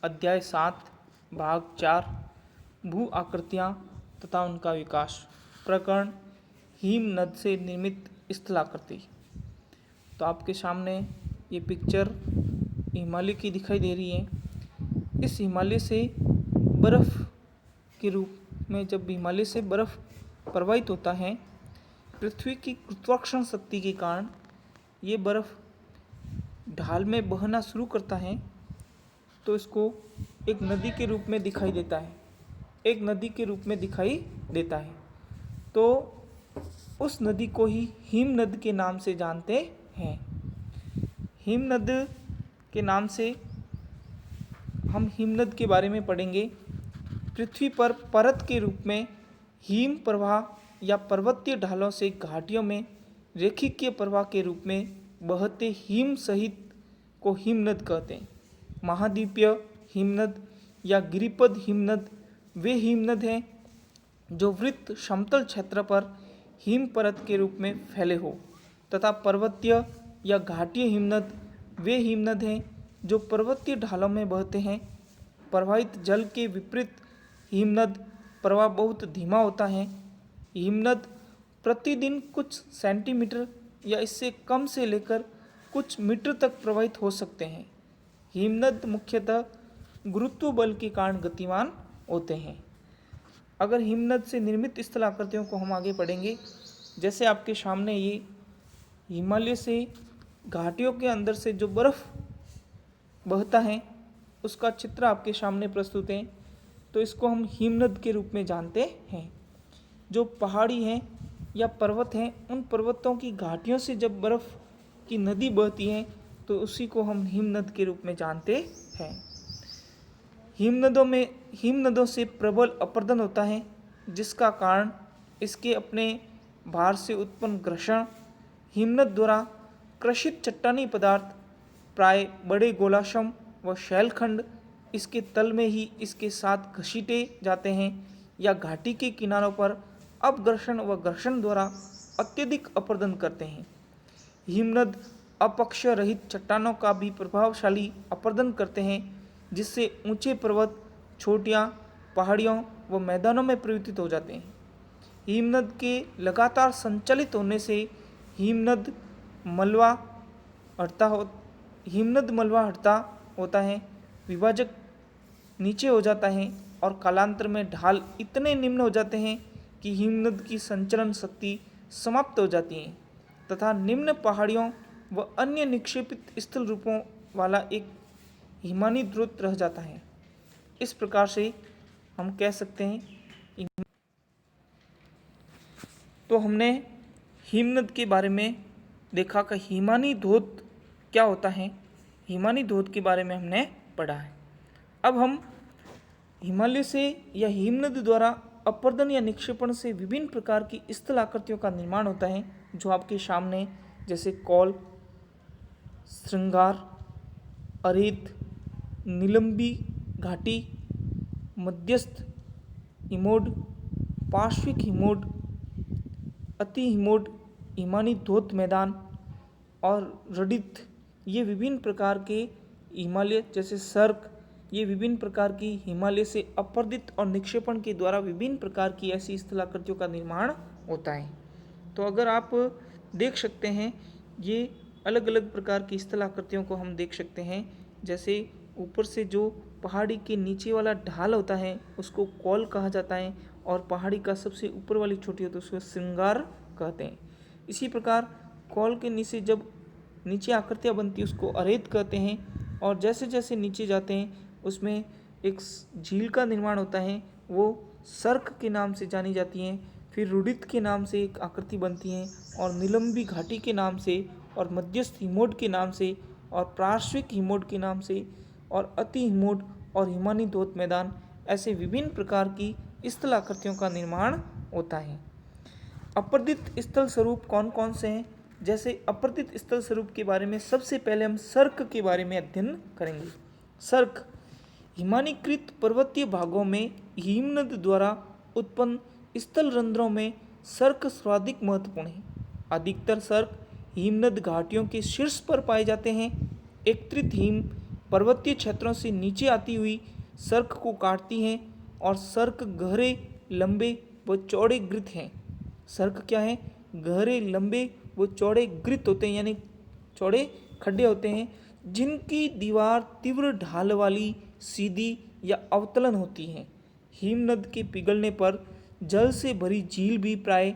अध्याय 7 भाग 4 भू आकृतियाँ तथा उनका विकास। प्रकरण हिमनद से निर्मित स्थलाकृति। तो आपके सामने ये पिक्चर हिमालय की दिखाई दे रही है। इस हिमालय से बर्फ़ के रूप में जब हिमालय से बर्फ़ प्रवाहित होता है, पृथ्वी की गुरुत्वाकर्षण शक्ति के कारण ये बर्फ़ ढाल में बहना शुरू करता है, तो इसको एक नदी के रूप में दिखाई देता है। तो उस नदी को ही हिमनद के नाम से जानते हैं। हिमनद के नाम से हम हिमनद के बारे में पढ़ेंगे। पृथ्वी पर परत के रूप में हिम प्रवाह या पर्वतीय ढालों से घाटियों में रेखीय प्रवाह के रूप में बहते हिम सहित को हिमनद कहते हैं। महाद्वीपीय हिमनद या गिरिपद हिमनद वे हिमनद हैं जो वृत्त समतल क्षेत्र पर हिम परत के रूप में फैले हो, तथा पर्वतीय या घाटीय हिमनद वे हिमनद हैं जो पर्वतीय ढालों में बहते हैं। प्रवाहित जल के विपरीत हिमनद प्रवाह बहुत धीमा होता है। हिमनद प्रतिदिन कुछ सेंटीमीटर या इससे कम से लेकर कुछ मीटर तक प्रवाहित हो सकते हैं। हिमनद मुख्यतः गुरुत्व बल के कारण गतिमान होते हैं। अगर हिमनद से निर्मित स्थलाकृतियों को हम आगे पढ़ेंगे, जैसे आपके सामने ये हिमालय से घाटियों के अंदर से जो बर्फ़ बहता है उसका चित्र आपके सामने प्रस्तुत है। तो इसको हम हिमनद के रूप में जानते हैं। जो पहाड़ी हैं या पर्वत हैं, उन पर्वतों की घाटियों से जब बर्फ़ की नदी बहती है तो उसी को हम हिमनद के रूप में जानते हैं। हिमनदों से प्रबल अपरदन होता है, जिसका कारण इसके अपने भार से उत्पन्न घर्षण। हिमनद द्वारा कृषित चट्टानी पदार्थ प्राय बड़े गोलाश्म व शैलखंड इसके तल में ही इसके साथ घसीटे जाते हैं या घाटी के किनारों पर अपघर्षण व घर्षण द्वारा अत्यधिक अपरदन करते हैं। हिमनद अपक्ष रहित चट्टानों का भी प्रभावशाली अपरदन करते हैं, जिससे ऊंचे पर्वत, चोटियाँ, पहाड़ियों व मैदानों में परिवर्तित हो जाते हैं। हिमनद के लगातार संचालित होने से हिमनद मलबा हटता होता है, विभाजक नीचे हो जाता है और कालांतर में ढाल इतने निम्न हो जाते हैं कि हिमनद की संचलन शक्ति समाप्त हो जाती है तथा निम्न पहाड़ियों व अन्य निक्षेपित स्थल रूपों वाला एक हिमानी ध्रुव रह जाता है। इस प्रकार से हम कह सकते हैं। तो हमने हिमनद के बारे में देखा कि हिमानी धोत क्या होता है। हिमानी धोत के बारे में हमने पढ़ा है। अब हम हिमालय से या हिमनद द्वारा अपरदन या निक्षेपण से विभिन्न प्रकार की स्थलाकृतियों का निर्माण होता है, जो आपके सामने जैसे कौल, श्रृंगार, अरेत, निलंबी घाटी, मध्यस्थ हिमोड, पार्श्विक हिमोड, अति हिमोड, हिमानी धोत मैदान और रडित, ये विभिन्न प्रकार के हिमालय जैसे सर्क, ये विभिन्न प्रकार की हिमालय से अपरदित और निक्षेपण के द्वारा विभिन्न प्रकार की ऐसी स्थलाकृतियों का निर्माण होता है। तो अगर आप देख सकते हैं, ये अलग अलग प्रकार की स्थलाकृतियों को हम देख सकते हैं। जैसे ऊपर से जो पहाड़ी के नीचे वाला ढाल होता है उसको कौल कहा जाता है, और पहाड़ी का सबसे ऊपर वाली चोटी होती है उसको श्रृंगार कहते हैं। इसी प्रकार कौल के नीचे जब नीचे आकृतियाँ बनती है उसको अरेत कहते हैं, और जैसे जैसे नीचे जाते हैं उसमें एक झील का निर्माण होता है, वो सर्क के नाम से जानी जाती हैं। फिर रुडित के नाम से एक आकृति बनती है, और निलंबी घाटी के नाम से, और मध्यस्थ हिमोड के नाम से, और पार्श्विक हिमोड के नाम से, और अति हिमोड और हिमानी धोत मैदान, ऐसे विभिन्न प्रकार की स्थलाकृतियों का निर्माण होता है। अपरदित स्थल स्वरूप कौन कौन से हैं? जैसे अपरदित स्थल स्वरूप के बारे में सबसे पहले हम सर्क के बारे में अध्ययन करेंगे। सर्क हिमानीकृत पर्वतीय भागों में हिमनद द्वारा उत्पन्न स्थल रंध्रों में सर्क सर्वाधिक महत्वपूर्ण है। अधिकतर सर्क हिमनद घाटियों के शीर्ष पर पाए जाते हैं। एकत्रित हिम पर्वतीय क्षेत्रों से नीचे आती हुई सर्क को काटती हैं और सर्क गहरे, लंबे व चौड़े ग्रित हैं। सर्क क्या है? गहरे, लंबे व चौड़े ग्रित होते हैं, यानी चौड़े खड्डे होते हैं, जिनकी दीवार तीव्र ढाल वाली, सीधी या अवतलन होती है। हिमनद के पिघलने पर जल से भरी झील भी प्राय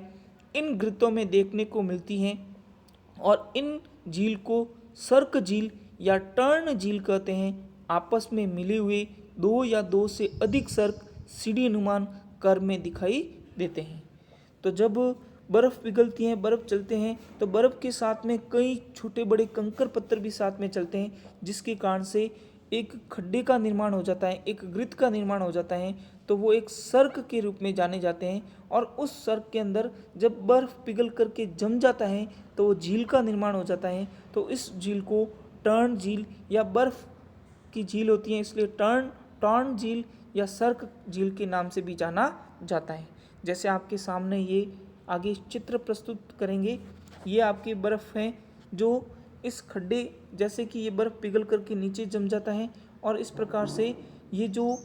इन ग्रितों में देखने को मिलती हैं और इन झील को सर्क झील या टर्न झील कहते हैं। आपस में मिले हुए दो या दो से अधिक सर्क सीढ़ी अनुमान कर में दिखाई देते हैं। तो जब बर्फ़ पिघलती है, बर्फ़ चलते हैं, तो बर्फ़ के साथ में कई छोटे बड़े कंकर पत्थर भी साथ में चलते हैं, जिसके कारण से एक खड्डे का निर्माण हो जाता है, एक ग्रित का निर्माण हो जाता है। तो वो एक सर्क के रूप में जाने जाते हैं और उस सर्क के अंदर जब बर्फ़ पिघल करके जम जाता है तो वो झील का निर्माण हो जाता है। तो इस झील को टर्न झील या बर्फ़ की झील होती है, इसलिए टर्न झील या सर्क झील के नाम से भी जाना जाता है। जैसे आपके सामने ये आगे चित्र प्रस्तुत करेंगे, ये आपकी बर्फ़ है जो इस खड्डे, जैसे कि ये बर्फ़ पिघल करके नीचे जम जाता है और इस प्रकार से ये जो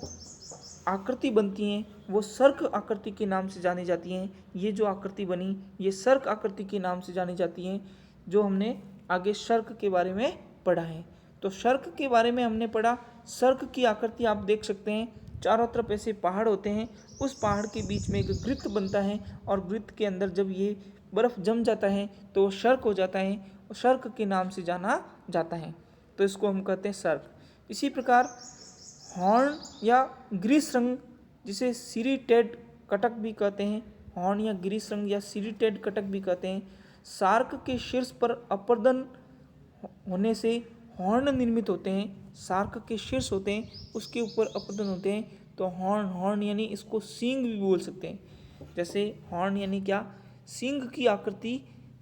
आकृति बनती हैं वो सर्क आकृति के नाम से जानी जाती हैं। ये जो आकृति बनी ये सर्क आकृति के नाम से जानी जाती हैं, जो हमने आगे सर्क के बारे में पढ़ा है। तो सर्क के बारे में हमने पढ़ा। सर्क की आकृति आप देख सकते हैं, चारों तरफ ऐसे पहाड़ होते हैं, उस पहाड़ के बीच में एक ग्रित बनता है और ग्रित के अंदर जब ये बर्फ़ जम जाता है तो वो सर्क हो जाता है और सर्क के नाम से जाना जाता है। तो इसको हम कहते हैं सर्क। इसी प्रकार हॉर्न या गिरिशृंग, जिसे सिरिटेड कटक भी कहते हैं, हॉर्न या गिरिशृंग या सिरिटेड कटक भी कहते हैं, सार्क के शीर्ष पर अपर्दन होने से हॉर्न निर्मित होते हैं। सार्क के शीर्ष होते हैं, उसके ऊपर अपर्दन होते हैं, तो हॉर्न यानी इसको सींग भी बोल सकते हैं। जैसे हॉर्न यानी क्या? सींग की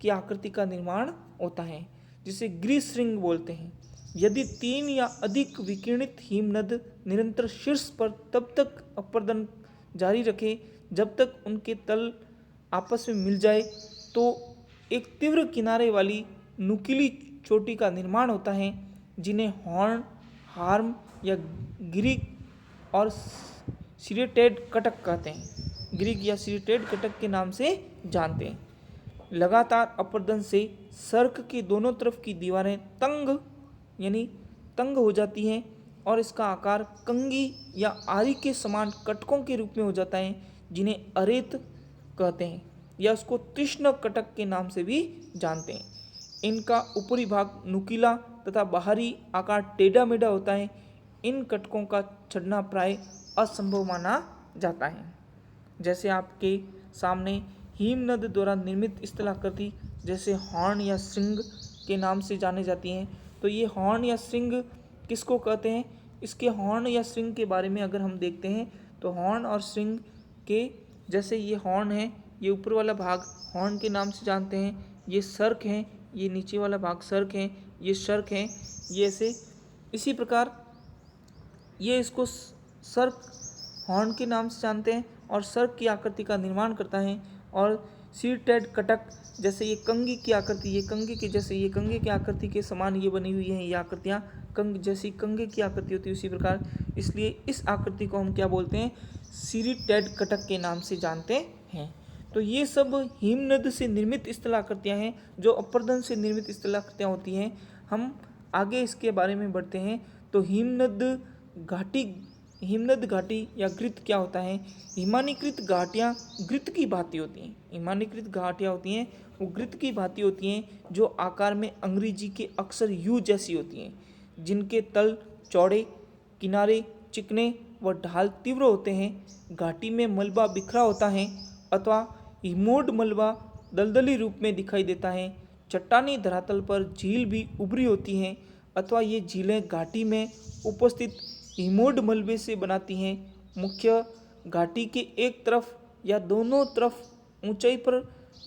आकृति का निर्माण होता है, जिसे गिरिशृंग बोलते हैं। यदि 3 या अधिक विकिरणित हिमनद निरंतर शीर्ष पर तब तक अपर्दन जारी रखे जब तक उनके तल आपस में मिल जाए, तो एक तीव्र किनारे वाली नुकीली चोटी का निर्माण होता है, जिन्हें हॉर्न, हार्म या गिरिक और सिरिटेड कटक कहते हैं। गिरिक या सिरिटेड कटक के नाम से जानते हैं। लगातार अपर्दन से सर्क के दोनों तरफ की दीवारें तंग हो जाती हैं और इसका आकार कंगी या आरी के समान कटकों के रूप में हो जाता है, जिन्हें अरेत कहते हैं या उसको तीक्ष्ण कटक के नाम से भी जानते हैं। इनका ऊपरी भाग नुकीला तथा बाहरी आकार टेढ़ा मेढ़ा होता है। इन कटकों का चढ़ना प्राय असंभव माना जाता है। जैसे आपके सामने हिमनद द्वारा निर्मित स्थलाकृति जैसे हॉर्न या श्रृंग के नाम से जाने जाती हैं। तो ये हॉर्न या श्रृंग किसको कहते हैं? इसके हॉर्न या श्रृंग के बारे में अगर हम देखते हैं तो हॉर्न और श्रृंग के, जैसे ये हॉर्न है, ये ऊपर वाला भाग हॉर्न के नाम से जानते हैं, ये सर्क हैं, ये नीचे वाला भाग सर्क हैं, ये शर्क हैं, ये ऐसे। इसी प्रकार ये इसको सर्क हॉर्न के नाम से जानते हैं और सर्क की आकृति का निर्माण करता है। और सिरिटेड कटक, जैसे ये कंगी की आकृति, ये कंगे के जैसे, ये कंगे की आकृति के समान ये बनी हुई हैं ये आकृतियाँ, कंग जैसी कंगे की आकृति होती है उसी प्रकार, इसलिए इस आकृति को हम क्या बोलते हैं? सिरिटेड कटक के नाम से जानते हैं। तो ये सब हिमनद से निर्मित स्थलाकृतियाँ हैं, जो अपर्दन से निर्मित स्थलाकृतियाँ होती हैं। हम आगे इसके बारे में बढ़ते हैं। तो हिमनद घाटी या ग्रित क्या होता है? हिमानीकृत घाटियाँ ग्रित की भांति होती हैं। हिमानीकृत घाटियाँ होती हैं वो ग्रित की भांति होती हैं, जो आकार में अंग्रेजी के अक्षर यू जैसी होती हैं, जिनके तल चौड़े, किनारे चिकने व ढाल तीव्र होते हैं। घाटी में मलबा बिखरा होता है अथवा हिमोड मलबा दलदली रूप में दिखाई देता है। चट्टानी धरातल पर झील भी उभरी होती हैं अथवा ये झीलें घाटी में उपस्थित हिमोड मलबे से बनाती हैं। मुख्य घाटी के एक तरफ या दोनों तरफ ऊंचाई पर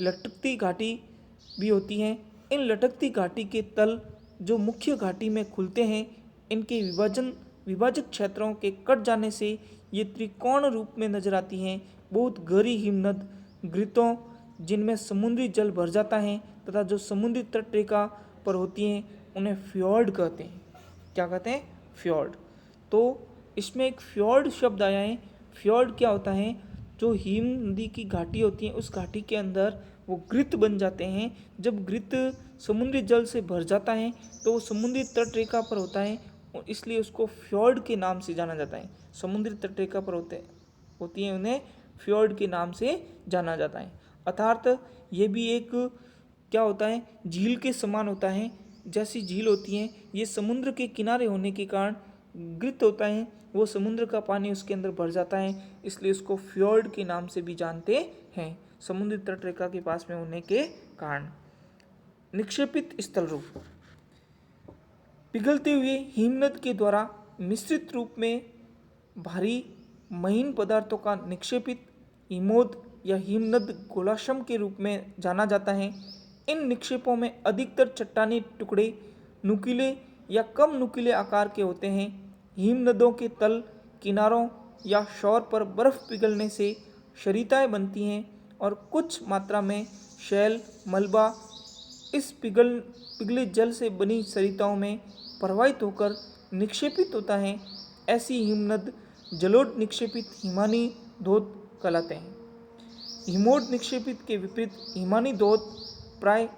लटकती घाटी भी होती हैं। इन लटकती घाटी के तल जो मुख्य घाटी में खुलते हैं, इनके विभाजक क्षेत्रों के कट जाने से ये त्रिकोण रूप में नजर आती हैं। बहुत गहरी हिमनद ग्रितों जिनमें समुद्री जल भर जाता है तथा जो समुद्री तट रेखा पर होती हैं, उन्हें फ्योर्ड कहते हैं। क्या कहते हैं? फ्यॉर्ड। तो इसमें एक फ्यॉर्ड शब्द आया है। फ्यॉर्ड क्या होता है? जो हिम नदी की घाटी होती है उस घाटी के अंदर वो ग्रित बन जाते हैं। जब ग्रित समुद्री जल से भर जाता है तो वो समुद्री तटरेखा पर होता है और इसलिए उसको फ्यॉर्ड के नाम से जाना जाता है। समुद्री तटरेखा पर होती है, उन्हें फ्यॉर्ड के नाम से जाना जाता है। अर्थात ये भी एक क्या होता है? झील के समान होता है। जैसी झील होती है ये समुद्र के किनारे होने के कारण ग्रित होता है, वो समुद्र का पानी उसके अंदर भर जाता है, इसलिए उसको फ्यॉर्ड के नाम से भी जानते हैं, समुद्री तटरेखा के पास में होने के कारण। निक्षेपित स्थल रूप, पिघलते हुए हिमनद के द्वारा मिश्रित रूप में भारी महीन पदार्थों का निक्षेपित हिमोद या हिमनद गोलाश्म के रूप में जाना जाता है। इन निक्षेपों में अधिकतर चट्टानी टुकड़े नुकीले या कम नुकीले आकार के होते हैं। हिमनदों के तल, किनारों या शोर पर बर्फ पिघलने से क्षरिताएं बनती हैं और कुछ मात्रा में शैल, मलबा इस पिघले जल से बनी सरिताओं में प्रवाहित होकर निक्षेपित होता है। ऐसी हिमनद जलोढ़ निक्षेपित हिमानी धोध कहलाते हैं। हिमोड निक्षेपित के विपरीत हिमानी धोध प्राय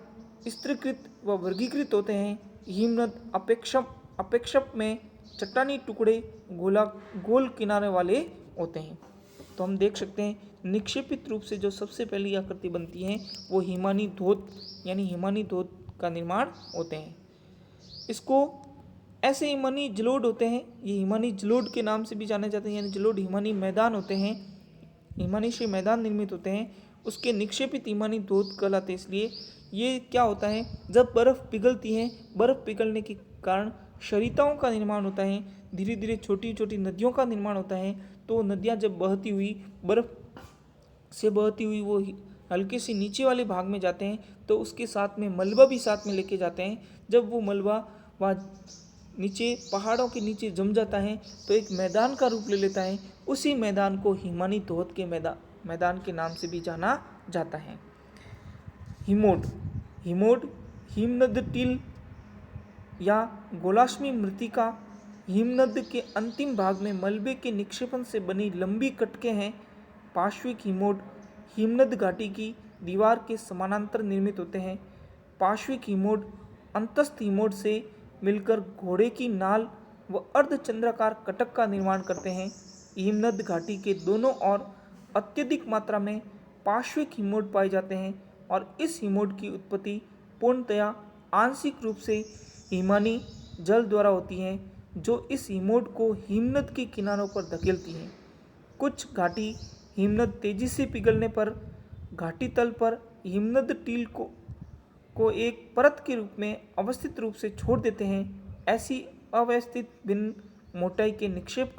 स्तरीकृत व वर्गीकृत होते हैं। हिमनद अपेक्षप में चट्टानी टुकड़े गोल किनारे वाले होते हैं। तो हम देख सकते हैं निक्षेपित रूप से जो सबसे पहली आकृति बनती है वो हिमानी धोध यानी हिमानी धोध का निर्माण होते हैं। इसको ऐसे हिमानी जलोढ़ होते हैं, ये हिमानी जलोढ़ के नाम से भी जाने जाते हैं, यानी जलोढ़ हिमानी मैदान होते हैं, हिमानी से मैदान निर्मित होते हैं, उसके निक्षेपित हिमानी धोध कहलाते हैं। इसलिए ये क्या होता है, जब बर्फ़ पिघलती है, बर्फ़ पिघलने के कारण क्षरिताओं का निर्माण होता है, धीरे धीरे छोटी छोटी नदियों का निर्माण होता है। तो नदियाँ जब बहती हुई बर्फ़ से बहती हुई वो हल्के से नीचे वाले भाग में जाते हैं तो उसके साथ में मलबा भी साथ में लेके जाते हैं। जब वो मलबा वहाँ नीचे पहाड़ों के नीचे जम जाता है तो एक मैदान का रूप ले लेता है। उसी मैदान को हिमानी धोध के मैदान के नाम से भी जाना जाता है। हिमोड हिमनद टील या गोलाश्मी मृत्तिका हिमनद के अंतिम भाग में मलबे के निक्षेपण से बनी लंबी कटके हैं। पार्श्विक हिमोड हिमनद घाटी की दीवार के समानांतर निर्मित होते हैं। पार्श्विक हिमोड अंतस्थ हिमोड से मिलकर घोड़े की नाल व अर्धचंद्राकार कटक का निर्माण करते हैं। हिमनद घाटी के दोनों ओर अत्यधिक मात्रा में पार्श्विक हिमोड पाए जाते हैं और इस हिमोड की उत्पत्ति पूर्णतया आंशिक रूप से हिमानी जल द्वारा होती है, जो इस हिमोड को हिमनद के किनारों पर धकेलती हैं। कुछ घाटी हिमनद तेजी से पिघलने पर घाटी तल पर हिमनद टील को एक परत के रूप में अवस्थित रूप से छोड़ देते हैं। ऐसी अव्यवस्थित भिन्न मोटाई के निक्षेप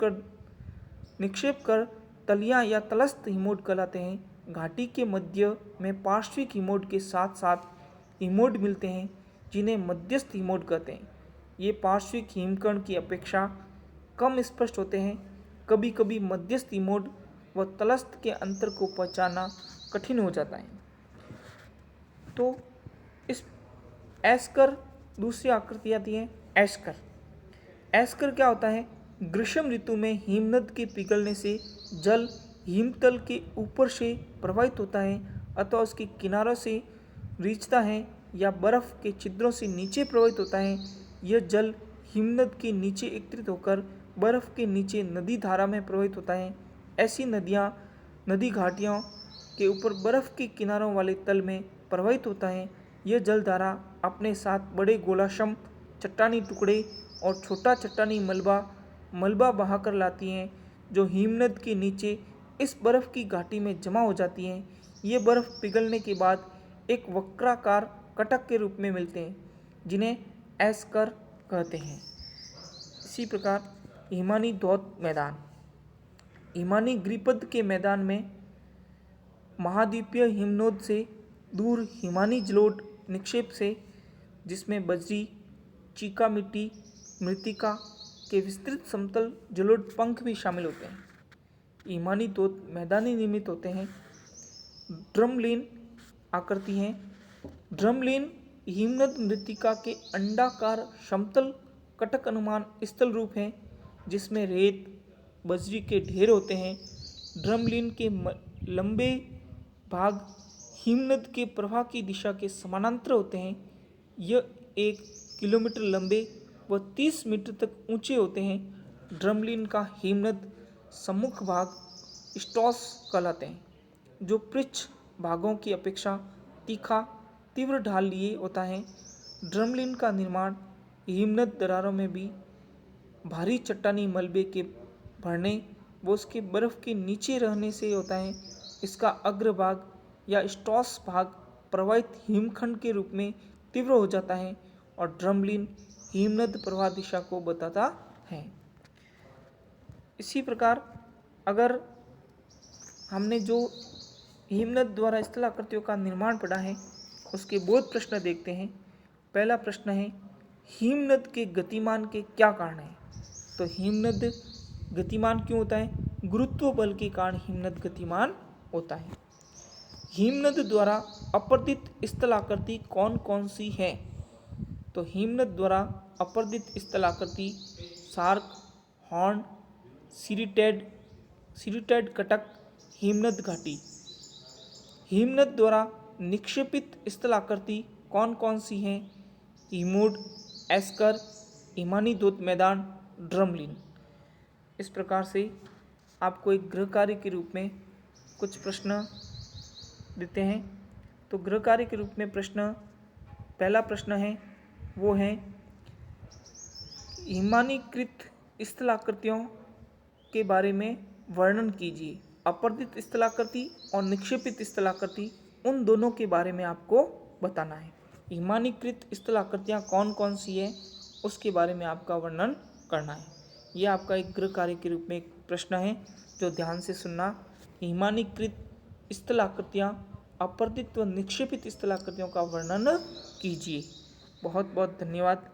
कर तलियां या तलस्थ हिमोड कहलाते हैं। घाटी के मध्य में पार्श्विक हिमोड के साथ साथ हिमोड मिलते हैं जिन्हें मध्यस्थ हिमोड कहते हैं। ये पार्श्विक हिमकण की अपेक्षा कम स्पष्ट होते हैं। कभी कभी मध्यस्थ हिमोड व तलस्थ के अंतर को पहचानना कठिन हो जाता है। तो इस एस्कर दूसरी आकृति आती है एस्कर। एस्कर क्या होता है? ग्रीष्म ऋतु में हिमनद के पिघलने से जल हिमतल के ऊपर से प्रवाहित होता है अथवा उसके किनारों से रिंचता है या बर्फ के छिद्रों से नीचे प्रवाहित होता है। यह जल हिमनद के नीचे एकत्रित होकर बर्फ के नीचे नदी धारा में प्रवाहित होता है। ऐसी नदी घाटियों के ऊपर बर्फ के किनारों वाले तल में प्रवाहित होता है। यह जल धारा अपने साथ बड़े गोलाश्म, चट्टानी टुकड़े और छोटा चट्टानी मलबा बहाकर लाती हैं, जो हिमनद के नीचे इस बर्फ़ की घाटी में जमा हो जाती हैं। ये बर्फ़ पिघलने के बाद एक वक्राकार कटक के रूप में मिलते हैं, जिन्हें एस्कर कहते हैं। इसी प्रकार हिमानी धोध मैदान, हिमानी गिरिपथ के मैदान में महाद्वीपीय हिमनद से दूर हिमानी जलोढ़ निक्षेप से, जिसमें बजरी, चीका मिट्टी, मृत्तिका के विस्तृत समतल जलोढ़ पंख भी शामिल होते हैं। हिमानी धोध मैदानी निर्मित होते हैं। ड्रमलीन आकृति हैं। ड्रमलीन हिमनद मृत्तिका के अंडाकार समतल कटक अनुमान स्थल रूप है जिसमें रेत बजरी के ढेर होते हैं। ड्रमलिन के लंबे भाग हिमनद के प्रवाह की दिशा के समानांतर होते हैं। यह 1 किलोमीटर लंबे व 30 मीटर तक ऊंचे होते हैं। ड्रमलिन का हिमनद सम्मुख भाग स्टॉस कहलाते हैं, जो पृष्ठ भागों की अपेक्षा तीखा तीव्र ढाल लिए होता है। ड्रमलिन का निर्माण हिमनद दरारों में भी भारी चट्टानी मलबे के भरने व उसके बर्फ के नीचे रहने से होता है। इसका अग्रभाग या स्टॉस भाग प्रवाहित हिमखंड के रूप में तीव्र हो जाता है और ड्रमलिन हिमनद प्रवाह दिशा को बताता है। इसी प्रकार अगर हमने जो हिमनद द्वारा स्थलाकृतियों का निर्माण पढ़ा है उसके बोध प्रश्न देखते हैं। पहला प्रश्न है, हिमनद के गतिमान के क्या कारण हैं? तो हिमनद गतिमान क्यों होता है? गुरुत्व बल के कारण हिमनद गतिमान होता है। हिमनद द्वारा अपर्दित स्थलाकृति कौन कौन सी है? तो हिमनद द्वारा अपर्दित स्थलाकृति सार्क, हॉर्न, सिरिटेड कटक, हिमनद घाटी। हिमनद द्वारा निक्षेपित स्थलाकृति कौन कौन सी हैं? हिमूड, एस्कर, हिमानी धोत मैदान, ड्रमलिन। इस प्रकार से आपको एक गृह कार्य के रूप में कुछ प्रश्न देते हैं। तो गृह कार्य के रूप में पहला प्रश्न है वो है, हिमानीकृत स्थलाकृतियों के बारे में वर्णन कीजिए। अपर्दित स्थलाकृति और निक्षेपित स्थलाकृति, उन दोनों के बारे में आपको बताना है। हिमानीकृत स्थलाकृतियाँ कौन कौन सी है उसके बारे में आपका वर्णन करना है। यह आपका एक गृह कार्य के रूप में एक प्रश्न है जो ध्यान से सुनना। हिमानीकृत स्थलाकृतियाँ, अपर्दित व निक्षेपित स्थलाकृतियों का वर्णन कीजिए। बहुत बहुत धन्यवाद।